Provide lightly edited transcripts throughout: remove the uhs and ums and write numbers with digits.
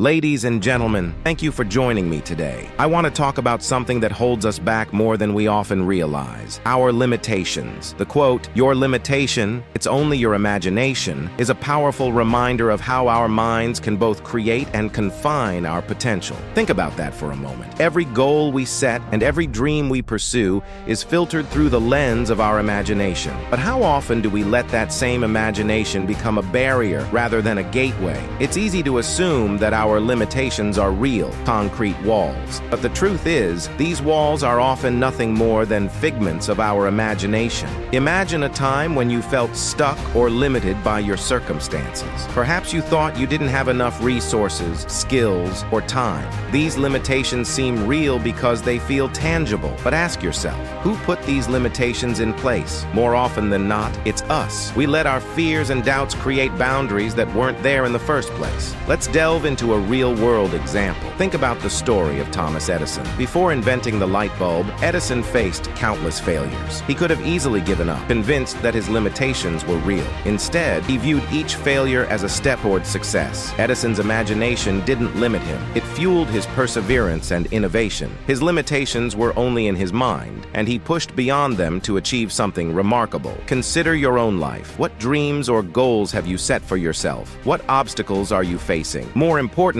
Ladies and gentlemen, thank you for joining me today. I want to talk about something that holds us back more than we often realize: our limitations. The quote, "Your limitation, it's only your imagination," is a powerful reminder of how our minds can both create and confine our potential. Think about that for a moment. Every goal we set and every dream we pursue is filtered through the lens of our imagination. But how often do we let that same imagination become a barrier rather than a gateway? It's easy to assume that our limitations are real, concrete walls. But the truth is, these walls are often nothing more than figments of our imagination. Imagine a time when you felt stuck or limited by your circumstances. Perhaps you thought you didn't have enough resources, skills, or time. These limitations seem real because they feel tangible. But ask yourself, who put these limitations in place? More often than not, it's us. We let our fears and doubts create boundaries that weren't there in the first place. Let's delve into a real-world example. Think about the story of Thomas Edison. Before inventing the light bulb, Edison faced countless failures. He could have easily given up, convinced that his limitations were real. Instead, he viewed each failure as a step toward success. Edison's imagination didn't limit him. It fueled his perseverance and innovation. His limitations were only in his mind, and he pushed beyond them to achieve something remarkable. Consider your own life. What dreams or goals have you set for yourself? What obstacles are you facing? More importantly,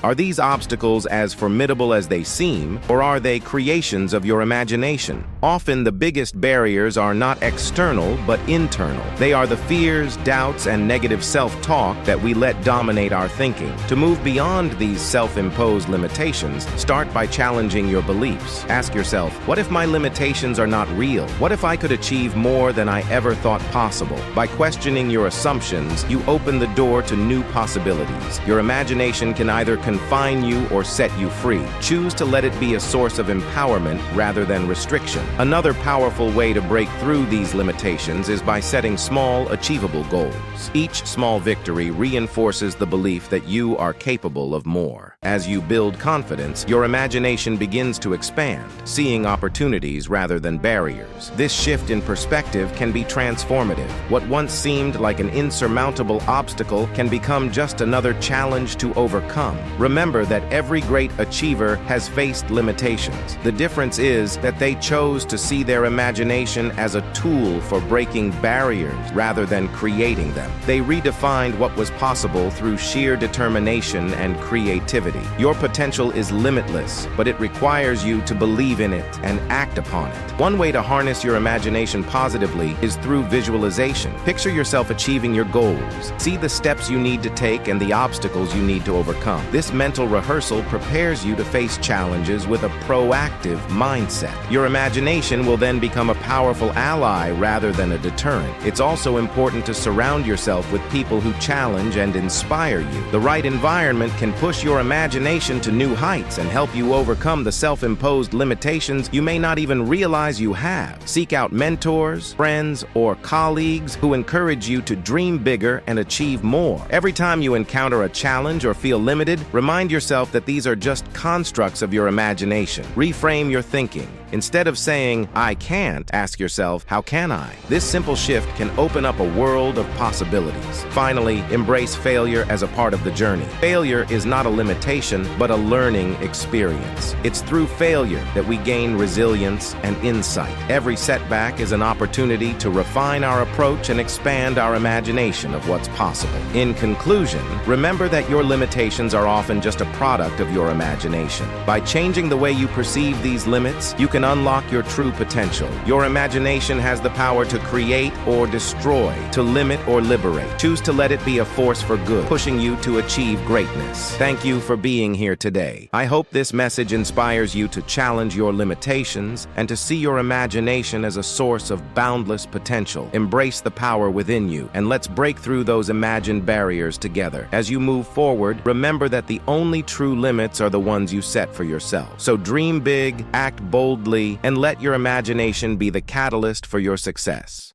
are these obstacles as formidable as they seem, or are they creations of your imagination? Often the biggest barriers are not external, but internal. They are the fears, doubts, and negative self-talk that we let dominate our thinking. To move beyond these self-imposed limitations, start by challenging your beliefs. Ask yourself, what if my limitations are not real? What if I could achieve more than I ever thought possible? By questioning your assumptions, you open the door to new possibilities. Your imagination can either confine you or set you free. Choose to let it be a source of empowerment rather than restriction. Another powerful way to break through these limitations is by setting small, achievable goals. Each small victory reinforces the belief that you are capable of more. As you build confidence, your imagination begins to expand, seeing opportunities rather than barriers. This shift in perspective can be transformative. What once seemed like an insurmountable obstacle can become just another challenge to overcome. Remember that every great achiever has faced limitations. The difference is that they chose to see their imagination as a tool for breaking barriers rather than creating them. They redefined what was possible through sheer determination and creativity. Your potential is limitless, but it requires you to believe in it and act upon it. One way to harness your imagination positively is through visualization. Picture yourself achieving your goals. See the steps you need to take and the obstacles you need to overcome. This mental rehearsal prepares you to face challenges with a proactive mindset. Your imagination will then become a powerful ally rather than a deterrent. It's also important to surround yourself with people who challenge and inspire you. The right environment can push your imagination to new heights and help you overcome the self-imposed limitations you may not even realize you have. Seek out mentors, friends, or colleagues who encourage you to dream bigger and achieve more. Every time you encounter a challenge or feel limited, remind yourself that these are just constructs of your imagination. Reframe your thinking. Instead of saying, "I can't," ask yourself, "How can I?" This simple shift can open up a world of possibilities. Finally, embrace failure as a part of the journey. Failure is not a limitation, but a learning experience. It's through failure that we gain resilience and insight. Every setback is an opportunity to refine our approach and expand our imagination of what's possible. In conclusion, remember that your limitations are often just a product of your imagination. By changing the way you perceive these limits, you can unlock your true potential. Your imagination has the power to create or destroy, to limit or liberate. Choose to let it be a force for good, pushing you to achieve greatness. Thank you for being here today. I hope this message inspires you to challenge your limitations and to see your imagination as a source of boundless potential. Embrace the power within you, and let's break through those imagined barriers together. As you move forward, remember that the only true limits are the ones you set for yourself. So dream big, act boldly, and let your imagination be the catalyst for your success.